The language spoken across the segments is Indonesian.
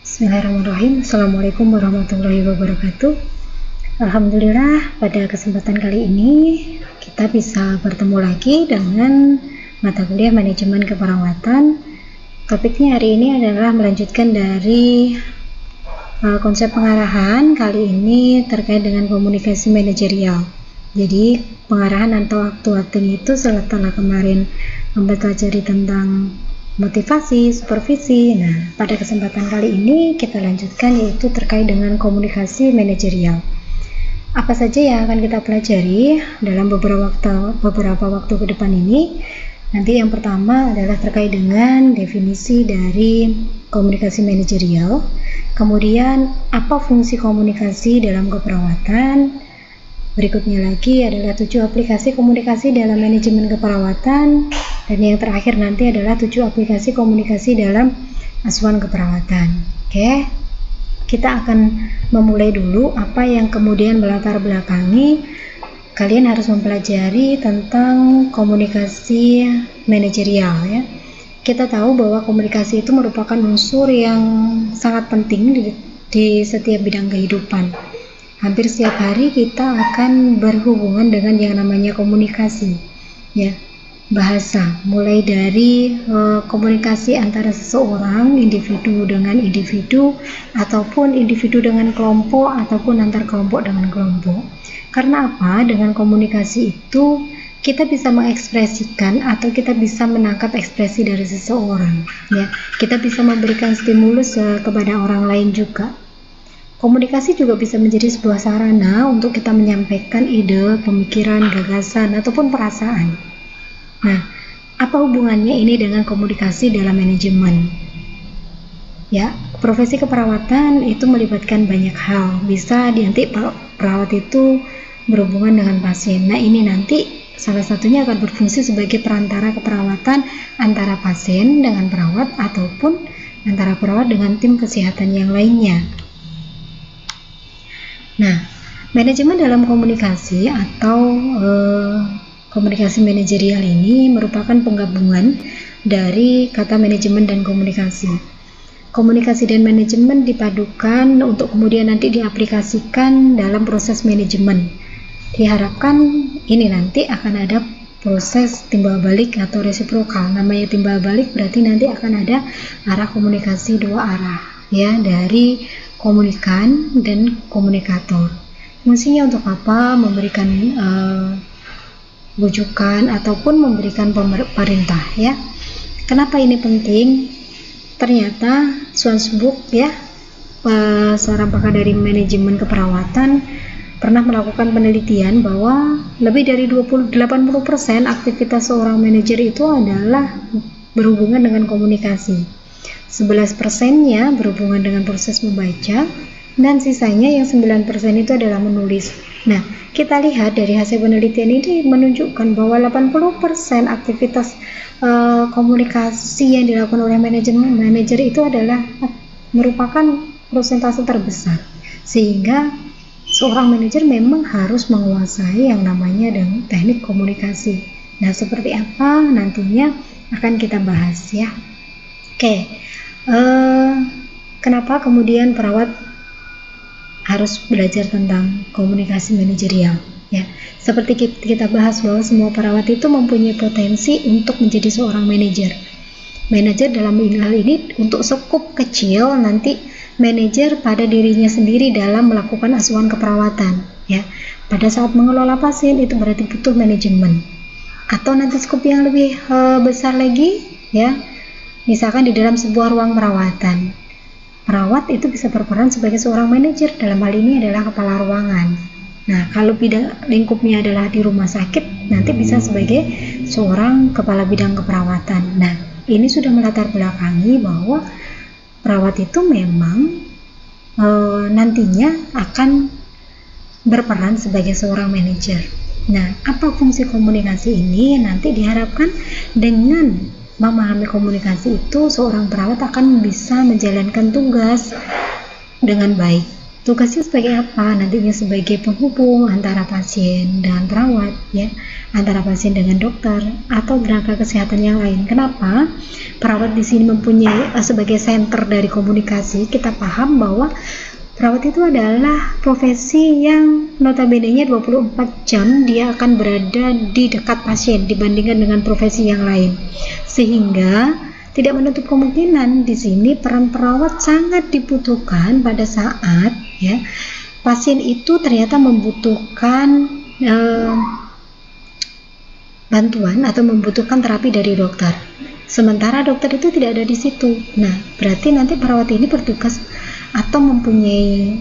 Bismillahirrahmanirrahim. Assalamualaikum warahmatullahi wabarakatuh. Alhamdulillah, pada kesempatan kali ini kita bisa bertemu lagi dengan mata kuliah manajemen keperawatan. Topiknya hari ini adalah melanjutkan dari konsep pengarahan. Kali ini terkait dengan komunikasi manajerial. Jadi pengarahan atau acting itu setelah kemarin mempelajari tentang motivasi, supervisi. Nah, pada kesempatan kali ini kita lanjutkan, yaitu terkait dengan komunikasi manajerial. Apa saja yang akan kita pelajari dalam beberapa waktu ke depan ini? Nanti yang pertama adalah terkait dengan definisi dari komunikasi manajerial. Kemudian apa fungsi komunikasi dalam keperawatan? Berikutnya lagi adalah 7 aplikasi komunikasi dalam manajemen keperawatan, dan yang terakhir nanti adalah 7 aplikasi komunikasi dalam asuhan keperawatan. Oke, kita akan memulai dulu apa yang kemudian melatar belakangi kalian harus mempelajari tentang komunikasi manajerial ya. Kita tahu bahwa komunikasi itu merupakan unsur yang sangat penting di setiap bidang kehidupan. Hampir setiap hari kita akan berhubungan dengan yang namanya komunikasi ya. Bahasa, mulai dari komunikasi antara seseorang, individu dengan individu, ataupun individu dengan kelompok, ataupun antar kelompok dengan kelompok. Karena apa? Dengan komunikasi itu kita bisa mengekspresikan atau kita bisa menangkap ekspresi dari seseorang ya. Kita bisa memberikan stimulus kepada orang lain juga. Komunikasi juga bisa menjadi sebuah sarana untuk kita menyampaikan ide, pemikiran, gagasan, ataupun perasaan. Nah, apa hubungannya ini dengan komunikasi dalam manajemen? Ya, profesi keperawatan itu melibatkan banyak hal. Bisa nanti perawat itu berhubungan dengan pasien. Nah, ini nanti salah satunya akan berfungsi sebagai perantara keperawatan antara pasien dengan perawat ataupun antara perawat dengan tim kesehatan yang lainnya. Nah, manajemen dalam komunikasi atau komunikasi manajerial ini merupakan penggabungan dari kata manajemen dan komunikasi. Komunikasi dan manajemen dipadukan untuk kemudian nanti diaplikasikan dalam proses manajemen. Diharapkan ini nanti akan ada proses timbal balik atau resiprokal. Namanya timbal balik berarti nanti akan ada arah komunikasi dua arah ya, dari komunikan dan komunikator. Fungsinya untuk apa? Memberikan rujukan ataupun memberikan perintah ya. Kenapa ini penting? Ternyata Swansburg ya, seorang pakar dari manajemen keperawatan pernah melakukan penelitian bahwa lebih dari 80% aktivitas seorang manajer itu adalah berhubungan dengan komunikasi. 11%-nya berhubungan dengan proses membaca, dan sisanya yang 9% itu adalah menulis. Nah, kita lihat dari hasil penelitian ini menunjukkan bahwa 80% aktivitas komunikasi yang dilakukan oleh manajer itu adalah merupakan persentase terbesar. Sehingga seorang manajer memang harus menguasai yang namanya dengan teknik komunikasi. Nah, seperti apa nantinya akan kita bahas ya. Oke. Kenapa kemudian perawat harus belajar tentang komunikasi manajerial ya? Seperti kita bahas bahwa semua perawat itu mempunyai potensi untuk menjadi seorang manajer. Manajer dalam hal ini untuk skup kecil nanti manajer pada dirinya sendiri dalam melakukan asuhan keperawatan ya. Pada saat mengelola pasien itu berarti butuh manajemen. Atau nanti skup yang lebih besar lagi ya. Misalkan di dalam sebuah ruang perawatan, perawat itu bisa berperan sebagai seorang manajer, dalam hal ini adalah kepala ruangan. Nah, kalau bidang lingkupnya adalah di rumah sakit, nanti bisa sebagai seorang kepala bidang keperawatan. Nah, ini sudah melatar belakangi bahwa perawat itu memang nantinya akan berperan sebagai seorang manajer. Nah, apa fungsi komunikasi ini? Nanti diharapkan dengan memahami komunikasi itu, seorang perawat akan bisa menjalankan tugas dengan baik. Tugasnya sebagai apa? Nantinya sebagai penghubung antara pasien dan perawat, ya, antara pasien dengan dokter atau tenaga kesehatan yang lain. Kenapa? Perawat di sini mempunyai sebagai center dari komunikasi. Kita paham bahwa perawat itu adalah profesi yang notabene-nya 24 jam dia akan berada di dekat pasien dibandingkan dengan profesi yang lain. Sehingga tidak menutup kemungkinan di sini peran perawat sangat dibutuhkan pada saat, ya, pasien itu ternyata membutuhkan bantuan atau membutuhkan terapi dari dokter. Sementara dokter itu tidak ada di situ. Nah, berarti nanti perawat ini bertugas atau mempunyai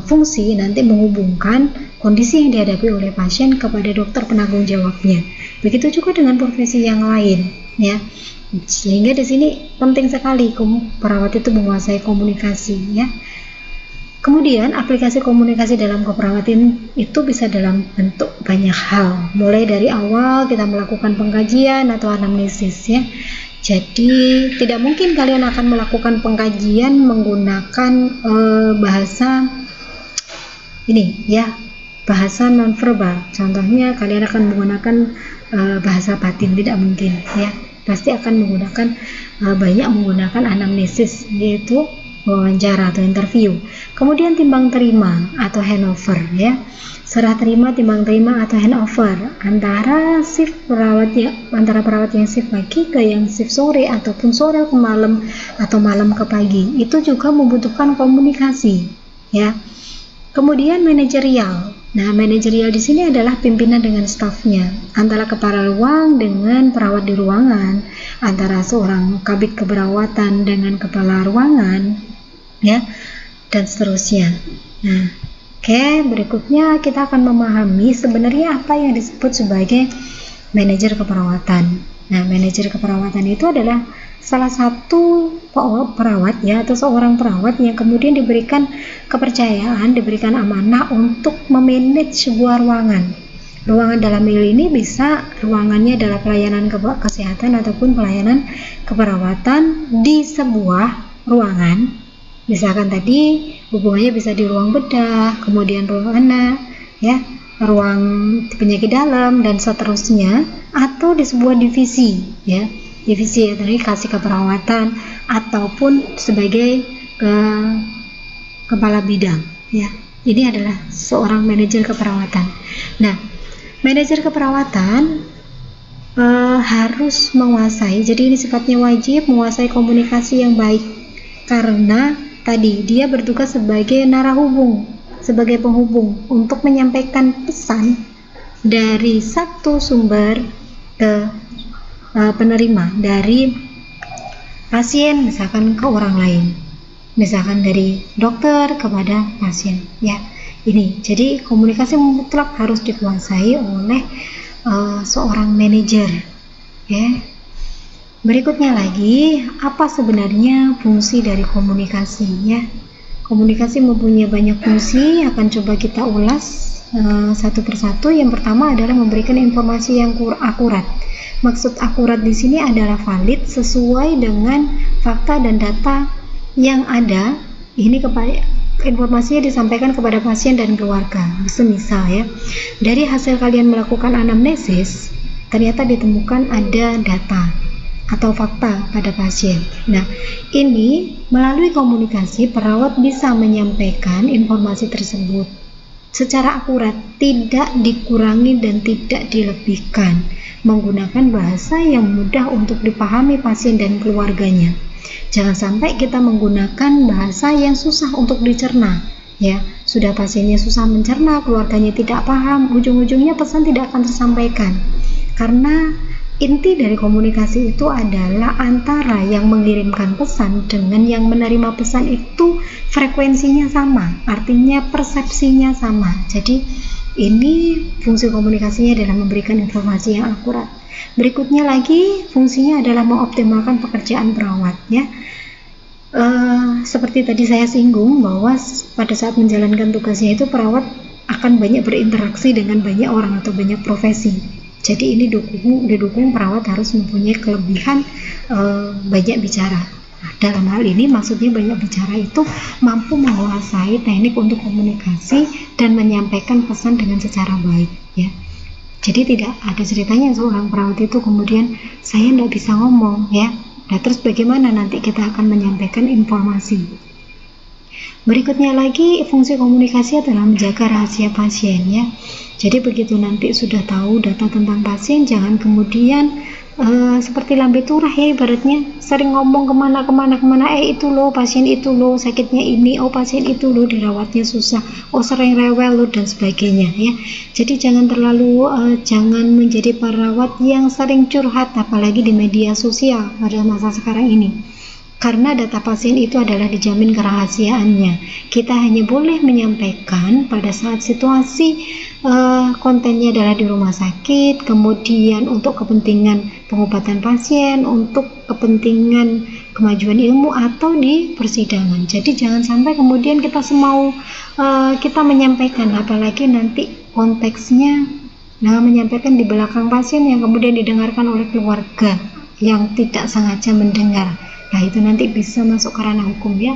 fungsi nanti menghubungkan kondisi yang dihadapi oleh pasien kepada dokter penanggung jawabnya. Begitu juga dengan profesi yang lain, ya. Sehingga di sini penting sekali perawat itu menguasai komunikasi, ya. Kemudian aplikasi komunikasi dalam keperawatan itu bisa dalam bentuk banyak hal, mulai dari awal kita melakukan pengkajian atau anamnesis, ya. Jadi tidak mungkin kalian akan melakukan pengkajian menggunakan bahasa ini, ya, bahasa nonverbal. Contohnya kalian akan menggunakan bahasa batin, tidak mungkin, ya. Pasti akan menggunakan banyak menggunakan anamnesis, yaitu wawancara atau interview. Kemudian timbang terima atau handover, ya, serah terima, timbang terima atau handover antara shift perawatnya, antara perawat yang shift pagi ke yang shift sore ataupun sore ke malam atau malam ke pagi. Itu juga membutuhkan komunikasi, ya. Kemudian manajerial. Nah, manajerial di sini adalah pimpinan dengan stafnya, antara kepala ruang dengan perawat di ruangan, antara seorang kabid keperawatan dengan kepala ruangan, ya, dan seterusnya. Nah, berikutnya kita akan memahami sebenarnya apa yang disebut sebagai manajer keperawatan. Nah, manajer keperawatan itu adalah salah satu perawat, ya, atau seorang perawat yang kemudian diberikan kepercayaan, diberikan amanah untuk memanage sebuah ruangan. Ruangan dalam hal ini bisa ruangannya adalah pelayanan kesehatan ataupun pelayanan keperawatan di sebuah ruangan. Misalkan tadi hubungannya bisa di ruang bedah, kemudian ruang anak, ya, ruang penyakit dalam dan seterusnya, atau di sebuah divisi, ya, divisi dari kasih keperawatan ataupun sebagai kepala bidang, ya. Ini adalah seorang manajer keperawatan. Nah, manajer keperawatan harus menguasai, jadi ini sifatnya wajib menguasai komunikasi yang baik, karena tadi dia bertugas sebagai narahubung, sebagai penghubung untuk menyampaikan pesan dari satu sumber ke penerima, dari pasien misalkan ke orang lain, misalkan dari dokter kepada pasien, ya. Ini jadi komunikasi mutlak harus dikuasai oleh seorang manajer, ya. Berikutnya lagi, apa sebenarnya fungsi dari komunikasi, ya. Komunikasi mempunyai banyak fungsi, akan coba kita ulas satu persatu. Yang pertama adalah memberikan informasi yang akurat. Maksud akurat di sini adalah valid, sesuai dengan fakta dan data yang ada. Ini informasinya disampaikan kepada pasien dan keluarga. Semisal, ya, dari hasil kalian melakukan anamnesis, ternyata ditemukan ada data atau fakta pada pasien. Nah, ini melalui komunikasi perawat bisa menyampaikan informasi tersebut secara akurat, tidak dikurangi dan tidak dilebihkan, menggunakan bahasa yang mudah untuk dipahami pasien dan keluarganya. Jangan sampai kita menggunakan bahasa yang susah untuk dicerna, ya. Sudah pasiennya susah mencerna, keluarganya tidak paham, ujung-ujungnya pesan tidak akan tersampaikan. Karena inti dari komunikasi itu adalah antara yang mengirimkan pesan dengan yang menerima pesan itu frekuensinya sama, artinya persepsinya sama. Jadi ini fungsi komunikasinya adalah memberikan informasi yang akurat. Berikutnya lagi, fungsinya adalah mengoptimalkan pekerjaan perawat, ya. Seperti tadi saya singgung bahwa pada saat menjalankan tugasnya itu perawat akan banyak berinteraksi dengan banyak orang atau banyak profesi. Jadi ini didukung perawat harus mempunyai kelebihan banyak bicara, Dalam hal ini maksudnya banyak bicara itu mampu menguasai teknik untuk komunikasi dan menyampaikan pesan dengan secara baik, ya. Jadi tidak ada ceritanya seorang perawat itu kemudian saya tidak bisa ngomong, ya. Nah, terus bagaimana nanti kita akan menyampaikan informasi? Berikutnya lagi, fungsi komunikasi adalah menjaga rahasia pasien, ya. Jadi begitu nanti sudah tahu data tentang pasien, jangan kemudian seperti lambe turah, ya, ibaratnya sering ngomong kemana itu loh pasien itu loh sakitnya ini, oh pasien itu loh dirawatnya susah, oh sering rewel loh dan sebagainya, ya. Jadi jangan jangan menjadi perawat yang sering curhat, apalagi di media sosial pada masa sekarang ini. Karena data pasien itu adalah dijamin kerahasiaannya. Kita hanya boleh menyampaikan pada saat situasi kontennya adalah di rumah sakit, kemudian untuk kepentingan pengobatan pasien, untuk kepentingan kemajuan ilmu, atau di persidangan. Jadi jangan sampai kemudian kita semau kita menyampaikan, apalagi nanti konteksnya menyampaikan di belakang pasien yang kemudian didengarkan oleh keluarga yang tidak sengaja mendengar. Nah, itu nanti bisa masuk ke ranah hukum, ya.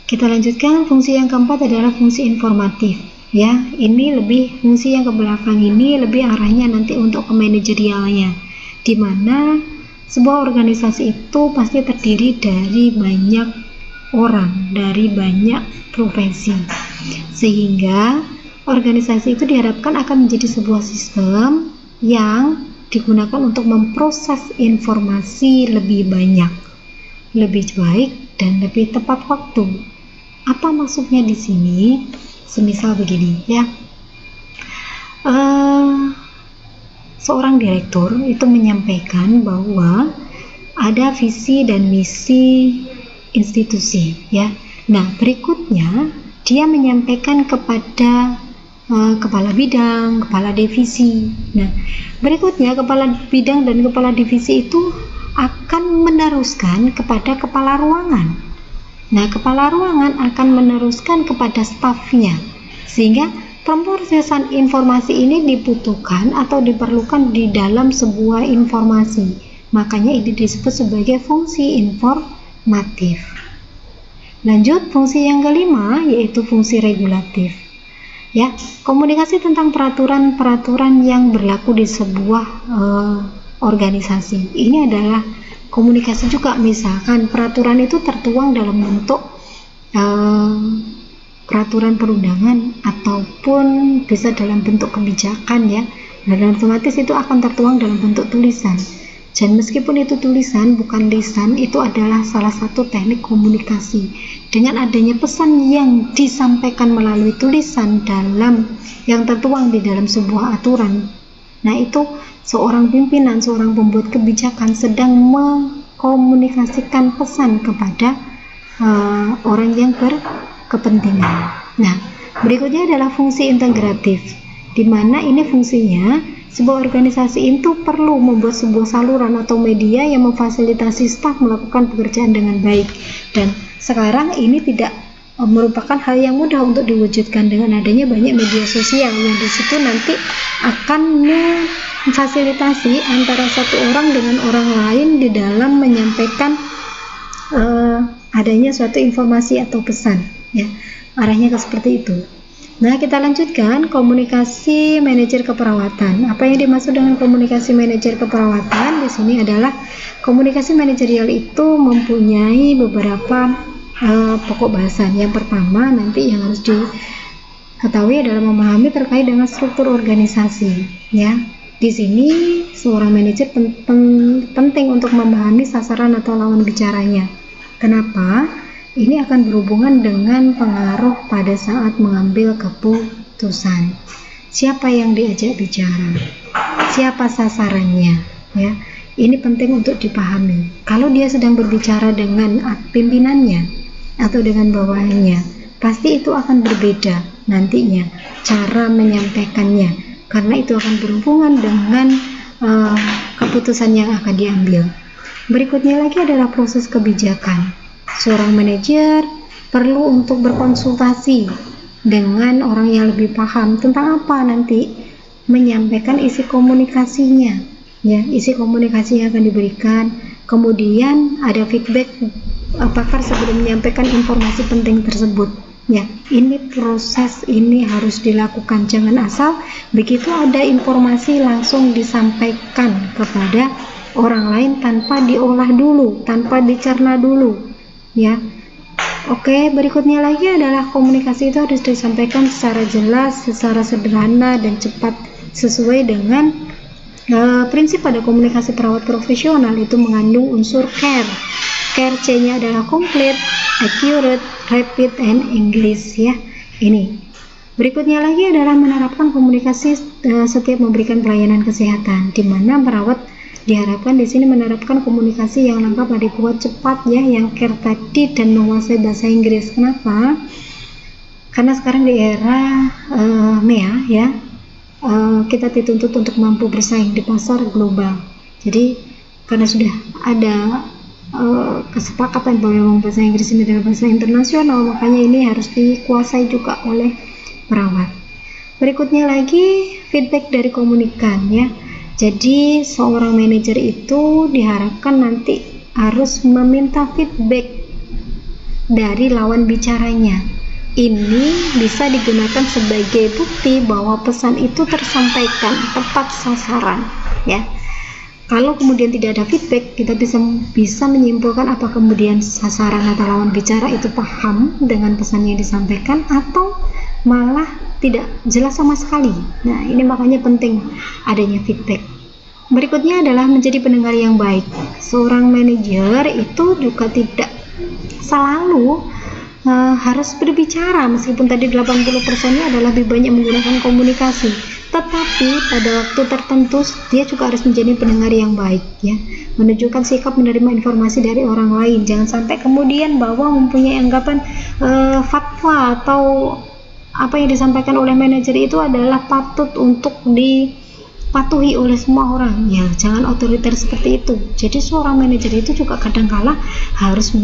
Kita lanjutkan, fungsi yang keempat adalah fungsi informatif, ya. Ini lebih, fungsi yang ke belakang ini lebih arahnya nanti untuk ke manajerialnya, di mana sebuah organisasi itu pasti terdiri dari banyak orang, dari banyak profesi, sehingga organisasi itu diharapkan akan menjadi sebuah sistem yang digunakan untuk memproses informasi lebih banyak, lebih baik, dan lebih tepat waktu. Apa maksudnya di sini? Semisal begini, ya. Seorang direktur itu menyampaikan bahwa ada visi dan misi institusi, ya. Nah, berikutnya dia menyampaikan kepada kepala bidang, kepala divisi. Nah, berikutnya kepala bidang dan kepala divisi itu akan meneruskan kepada kepala ruangan. Nah, kepala ruangan akan meneruskan kepada stafnya, sehingga pemrosesan informasi ini dibutuhkan atau diperlukan di dalam sebuah informasi. Makanya ini disebut sebagai fungsi informatif. Lanjut, fungsi yang kelima yaitu fungsi regulatif. Ya, komunikasi tentang peraturan-peraturan yang berlaku di sebuah organisasi. Ini adalah komunikasi juga, misalkan peraturan itu tertuang dalam bentuk peraturan perundangan ataupun bisa dalam bentuk kebijakan, ya. Dan otomatis itu akan tertuang dalam bentuk tulisan. Dan meskipun itu tulisan bukan lisan, itu adalah salah satu teknik komunikasi. Dengan adanya pesan yang disampaikan melalui tulisan yang tertuang di dalam sebuah aturan, nah itu seorang pimpinan, seorang pembuat kebijakan sedang mengkomunikasikan pesan kepada orang yang berkepentingan. Nah, berikutnya adalah fungsi integratif, di mana ini fungsinya sebuah organisasi itu perlu membuat sebuah saluran atau media yang memfasilitasi staf melakukan pekerjaan dengan baik. Dan sekarang ini tidak merupakan hal yang mudah untuk diwujudkan dengan adanya banyak media sosial yang di situ nanti akan memfasilitasi antara satu orang dengan orang lain di dalam menyampaikan adanya suatu informasi atau pesan, ya. Arahnya ke seperti itu. Nah, kita lanjutkan komunikasi manajer keperawatan. Apa yang dimaksud dengan komunikasi manajer keperawatan? Di sini adalah komunikasi manajerial itu mempunyai beberapa pokok bahasan. Yang pertama nanti yang harus diketahui adalah memahami terkait dengan struktur organisasi, ya. Di sini seorang manajer penting untuk memahami sasaran atau lawan bicaranya. Kenapa? Ini akan berhubungan dengan pengaruh pada saat mengambil keputusan. Siapa yang diajak bicara? Siapa sasarannya? Ya, ini penting untuk dipahami. Kalau dia sedang berbicara dengan pimpinannya atau dengan bawahannya, pasti itu akan berbeda nantinya cara menyampaikannya, karena itu akan berhubungan dengan keputusan yang akan diambil. Berikutnya lagi adalah proses kebijakan. Seorang manajer perlu untuk berkonsultasi dengan orang yang lebih paham tentang apa nanti menyampaikan isi komunikasinya, ya, isi komunikasi yang akan diberikan, kemudian ada feedback pakar sebelum menyampaikan informasi penting tersebut. Ya, ini proses ini harus dilakukan. Jangan asal begitu ada informasi langsung disampaikan kepada orang lain tanpa diolah dulu, tanpa dicerna dulu. Ya. Oke, berikutnya lagi adalah komunikasi itu harus disampaikan secara jelas, secara sederhana dan cepat sesuai dengan prinsip pada komunikasi perawat profesional. Itu mengandung unsur care. Care C-nya adalah complete, accurate, rapid, and English ya. Ini. Berikutnya lagi adalah menerapkan komunikasi setiap memberikan pelayanan kesehatan, di mana perawat diharapkan di sini menerapkan komunikasi yang lengkap, adekuat, cepat ya, yang care tadi, dan menguasai bahasa Inggris. Kenapa? Karena sekarang di era MEA ya, kita dituntut untuk mampu bersaing di pasar global. Jadi karena sudah ada kesepakatan bahwa bahasa Inggris ini adalah bahasa internasional, makanya ini harus dikuasai juga oleh perawat. Berikutnya lagi feedback dari komunikan ya. Jadi seorang manajer itu diharapkan nanti harus meminta feedback dari lawan bicaranya. Ini bisa digunakan sebagai bukti bahwa pesan itu tersampaikan tepat sasaran ya. Kalau kemudian tidak ada feedback, kita bisa menyimpulkan apa kemudian sasaran atau lawan bicara itu paham dengan pesan yang disampaikan atau malah tidak jelas sama sekali. Nah, ini makanya penting adanya feedback. Berikutnya adalah menjadi pendengar yang baik. Seorang manajer itu juga tidak selalu harus berbicara, meskipun tadi 80%-nya adalah lebih banyak menggunakan komunikasi, tetapi pada waktu tertentu dia juga harus menjadi pendengar yang baik ya, menunjukkan sikap menerima informasi dari orang lain. Jangan sampai kemudian bahwa mempunyai anggapan fatwa atau apa yang disampaikan oleh manajer itu adalah patut untuk dipatuhi oleh semua orang. Ya, jangan otoriter seperti itu. Jadi seorang manajer itu juga kadang-kala harus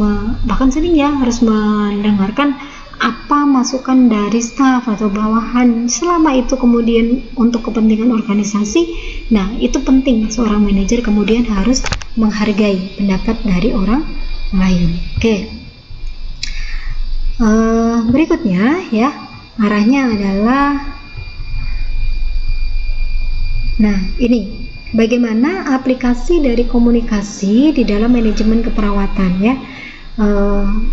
bahkan sering ya harus mendengarkan apa masukan dari staf atau bawahan, selama itu kemudian untuk kepentingan organisasi. Nah, itu penting seorang manajer kemudian harus menghargai pendapat dari orang lain. Oke. Berikutnya ya, arahnya adalah, nah ini bagaimana aplikasi dari komunikasi di dalam manajemen keperawatan ya.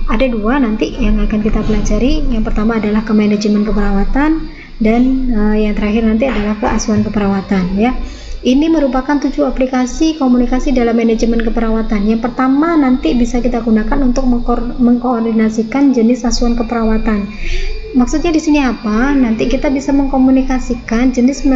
Ada dua nanti yang akan kita pelajari. Yang pertama adalah ke manajemen keperawatan, dan yang terakhir nanti adalah ke asuhan keperawatan ya. Ini merupakan 7 aplikasi komunikasi dalam manajemen keperawatan. Yang pertama nanti bisa kita gunakan untuk mengkoordinasikan jenis asuhan keperawatan. Maksudnya di sini apa? Nanti kita bisa mengkomunikasikan jenis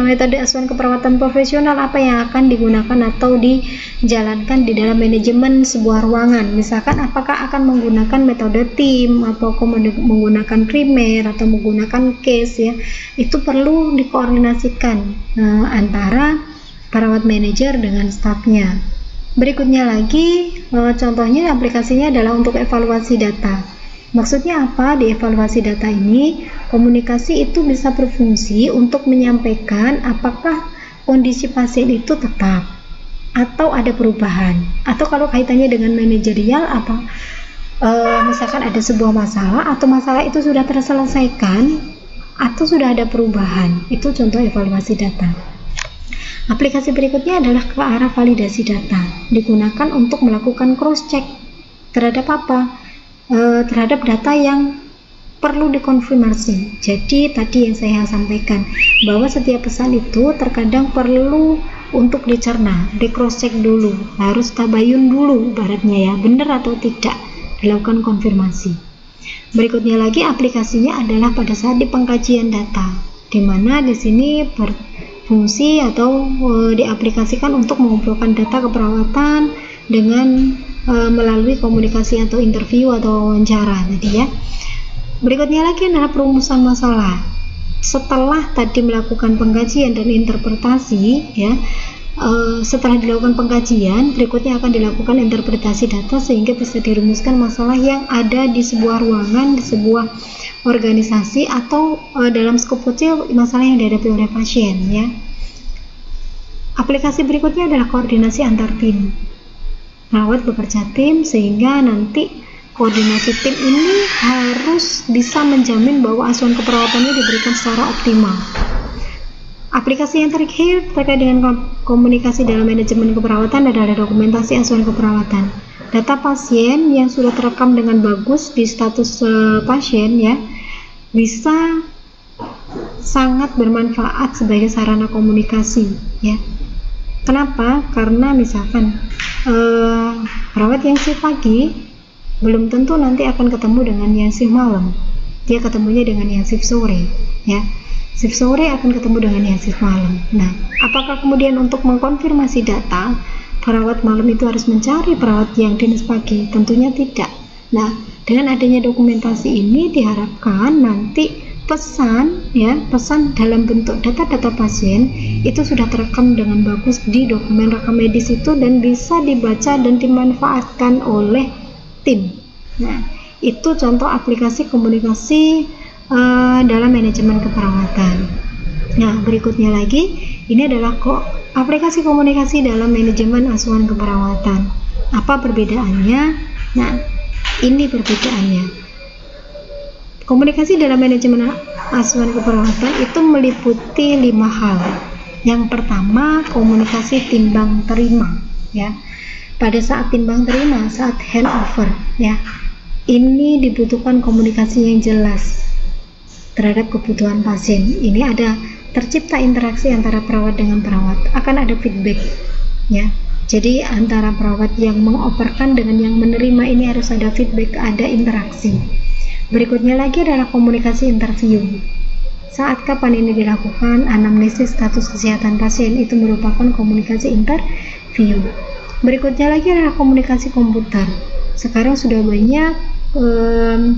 metode asuhan keperawatan profesional apa yang akan digunakan atau dijalankan di dalam manajemen sebuah ruangan. Misalkan apakah akan menggunakan metode tim atau menggunakan primer atau menggunakan case ya. Itu perlu dikoordinasikan antara perawat manajer dengan stafnya. Berikutnya lagi contohnya aplikasinya adalah untuk evaluasi data. Maksudnya apa? Di evaluasi data ini, komunikasi itu bisa berfungsi untuk menyampaikan apakah kondisi pasien itu tetap atau ada perubahan, atau kalau kaitannya dengan manajerial apa, misalkan ada sebuah masalah atau masalah itu sudah terselesaikan atau sudah ada perubahan. Itu contoh evaluasi data. Aplikasi berikutnya adalah ke arah validasi data, digunakan untuk melakukan cross check terhadap apa? Terhadap data yang perlu dikonfirmasi. Jadi tadi yang saya sampaikan bahwa setiap pesan itu terkadang perlu untuk dicerna, di cross check dulu, harus tabayun dulu ibaratnya ya, benar atau tidak, dilakukan konfirmasi. Berikutnya lagi aplikasinya adalah pada saat di pengkajian data, di mana di sini berfungsi atau diaplikasikan untuk mengumpulkan data keperawatan dengan melalui komunikasi atau interview atau wawancara tadi ya. Berikutnya lagi adalah perumusan masalah. Setelah tadi melakukan pengkajian dan interpretasi ya, setelah dilakukan pengkajian, berikutnya akan dilakukan interpretasi data sehingga bisa dirumuskan masalah yang ada di sebuah ruangan, di sebuah organisasi, atau dalam skop kecil masalah yang dihadapi oleh pasien ya. Aplikasi berikutnya adalah koordinasi antar tim. Perawat bekerja tim sehingga nanti koordinasi tim ini harus bisa menjamin bahwa asuhan keperawatannya diberikan secara optimal. Aplikasi yang terakhir terkait dengan komunikasi dalam manajemen keperawatan adalah dokumentasi asuhan keperawatan. Data pasien yang sudah terekam dengan bagus di status pasien ya bisa sangat bermanfaat sebagai sarana komunikasi ya. Kenapa? Karena misalkan perawat yang shift pagi belum tentu nanti akan ketemu dengan yang shift malam. Dia ketemunya dengan yang shift sore ya. Shift sore akan ketemu dengan yang shift malam. Nah, apakah kemudian untuk mengkonfirmasi data perawat malam itu harus mencari perawat yang dinas pagi? Tentunya tidak. Nah, dengan adanya dokumentasi ini diharapkan nanti pesan dalam bentuk data-data pasien itu sudah terekam dengan bagus di dokumen rekam medis itu dan bisa dibaca dan dimanfaatkan oleh tim. Nah, itu contoh aplikasi komunikasi dalam manajemen keperawatan. Nah, berikutnya lagi ini adalah aplikasi komunikasi dalam manajemen asuhan keperawatan. Apa perbedaannya? Nah, ini perbedaannya. Komunikasi dalam manajemen asuhan keperawatan itu meliputi 5 hal. Yang pertama, komunikasi timbang terima ya. Pada saat timbang terima, saat handover ya, ini dibutuhkan komunikasi yang jelas terhadap kebutuhan pasien. Ini ada tercipta interaksi antara perawat dengan perawat, akan ada feedback ya. Jadi antara perawat yang mengoperkan dengan yang menerima ini harus ada feedback, ada interaksi. Berikutnya lagi adalah komunikasi interview. Saat kapan ini dilakukan? Anamnesis status kesehatan pasien itu merupakan komunikasi interview. Berikutnya lagi adalah komunikasi komputer. Sekarang sudah banyak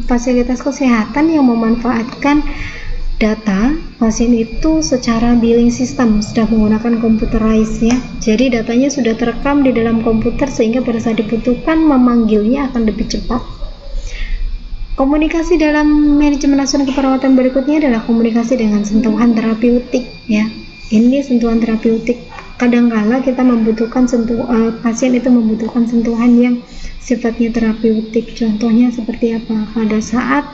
fasilitas kesehatan yang memanfaatkan data pasien itu secara billing system, sudah menggunakan computerized ya. Jadi datanya sudah terekam di dalam komputer sehingga pada saat dibutuhkan memanggilnya akan lebih cepat. Komunikasi dalam manajemen asuhan keperawatan berikutnya adalah komunikasi dengan sentuhan terapeutik ya. Ini sentuhan terapeutik. Kadangkala kita membutuhkan pasien itu membutuhkan sentuhan yang sifatnya terapeutik. Contohnya seperti apa? Pada saat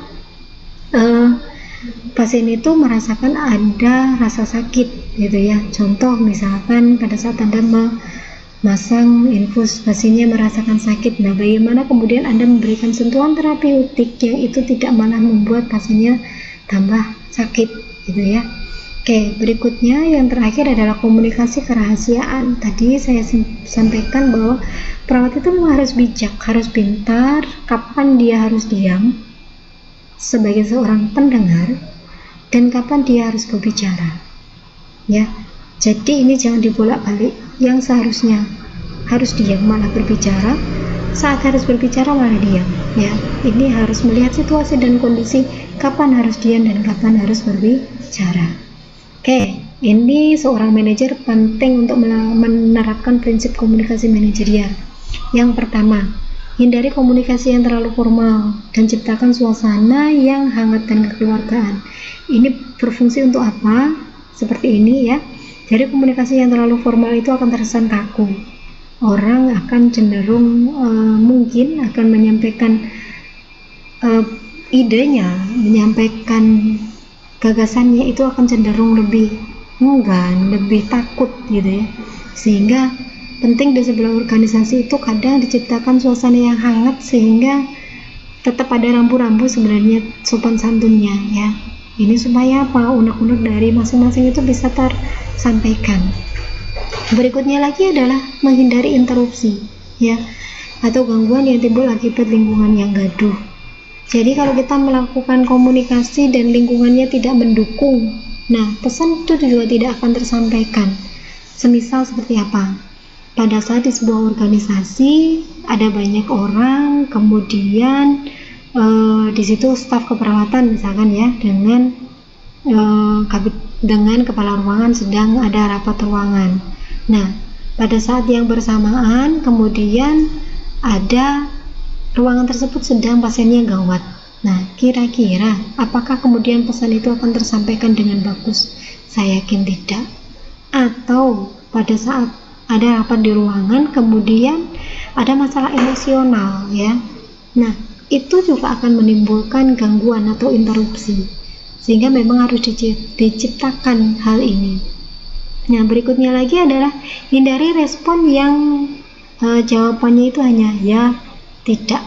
pasien itu merasakan ada rasa sakit gitu ya. Contoh misalkan pada saat Anda masang infus, pasiennya merasakan sakit. Nah, bagaimana kemudian Anda memberikan sentuhan terapeutik yang itu tidak malah membuat pasiennya tambah sakit gitu ya. Oke, berikutnya yang terakhir adalah komunikasi kerahasiaan. Tadi saya sampaikan bahwa perawat itu harus bijak, harus pintar kapan dia harus diam sebagai seorang pendengar dan kapan dia harus berbicara ya. Jadi ini jangan dibolak-balik, yang seharusnya harus diam malah berbicara, saat harus berbicara malah diam ya. Ini harus melihat situasi dan kondisi kapan harus diam dan kapan harus berbicara. Oke, ini seorang manajer penting untuk menerapkan prinsip komunikasi manajerial. Yang pertama, hindari komunikasi yang terlalu formal dan ciptakan suasana yang hangat dan kekeluargaan. Ini berfungsi untuk apa? Seperti ini ya. Jadi komunikasi yang terlalu formal itu akan terkesan kaku. Orang akan cenderung mungkin akan menyampaikan idenya, menyampaikan gagasannya itu akan cenderung lebih enggan, lebih takut gitu ya. Sehingga penting di sebuah organisasi itu kadang diciptakan suasana yang hangat sehingga tetap ada rambu-rambu sebenarnya sopan santunnya ya. Ini supaya apa? Unek-unek dari masing-masing itu bisa tersampaikan. Berikutnya lagi adalah menghindari interupsi ya, atau gangguan yang timbul akibat lingkungan yang gaduh. Jadi kalau kita melakukan komunikasi dan lingkungannya tidak mendukung, nah pesan itu juga tidak akan tersampaikan. Semisal seperti apa? Pada saat di sebuah organisasi ada banyak orang, kemudian di situ staf keperawatan misalkan ya, dengan kepala ruangan sedang ada rapat ruangan. Nah, pada saat yang bersamaan kemudian ada ruangan tersebut sedang pasiennya gawat. Nah, kira-kira apakah kemudian pesan itu akan tersampaikan dengan bagus? Saya yakin tidak. Atau pada saat ada rapat di ruangan kemudian ada masalah emosional ya. Nah, itu juga akan menimbulkan gangguan atau interupsi, sehingga memang harus diciptakan hal ini. Nah, berikutnya lagi adalah hindari respon yang jawabannya itu hanya ya, tidak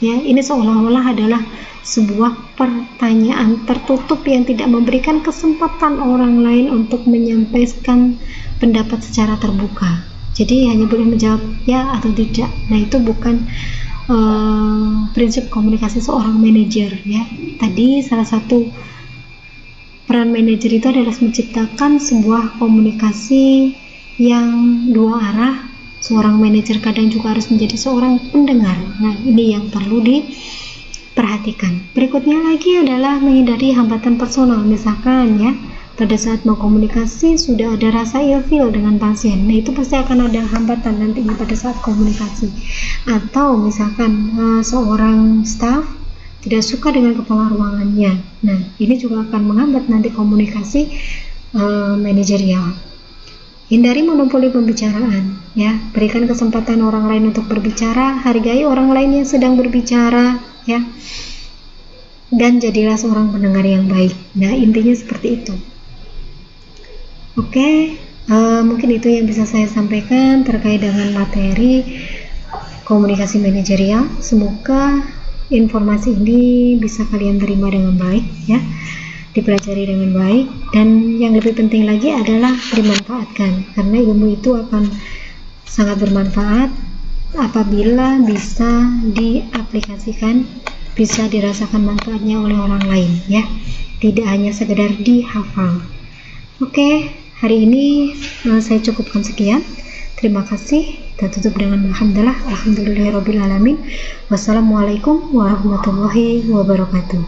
ya. Ini seolah-olah adalah sebuah pertanyaan tertutup yang tidak memberikan kesempatan orang lain untuk menyampaikan pendapat secara terbuka. Jadi hanya boleh menjawab ya atau tidak. Nah, itu bukan prinsip komunikasi seorang manajer ya. Tadi salah satu peran manajer itu adalah menciptakan sebuah komunikasi yang dua arah. Seorang manajer kadang juga harus menjadi seorang pendengar. Nah, ini yang perlu diperhatikan. Berikutnya lagi adalah menghindari hambatan personal. Misalkan ya, pada saat mau komunikasi sudah ada rasa ilfil dengan pasien. Nah, itu pasti akan ada hambatan nantinya pada saat komunikasi. Atau misalkan seorang staff tidak suka dengan kepala ruangannya. Nah, ini juga akan menghambat nanti komunikasi manajerial. Hindari monopoli pembicaraan ya. Berikan kesempatan orang lain untuk berbicara, hargai orang lain yang sedang berbicara ya. Dan jadilah seorang pendengar yang baik. Nah, intinya seperti itu. Oke, mungkin itu yang bisa saya sampaikan terkait dengan materi komunikasi manajerial. Semoga informasi ini bisa kalian terima dengan baik ya, dipelajari dengan baik, dan yang lebih penting lagi adalah dimanfaatkan, karena ilmu itu akan sangat bermanfaat apabila bisa diaplikasikan, bisa dirasakan manfaatnya oleh orang lain ya, tidak hanya sekedar dihafal. Oke, hari ini saya cukupkan sekian. Terima kasih. Kita tutup dengan alhamdulillahirabbil alamin. Wassalamualaikum warahmatullahi wabarakatuh.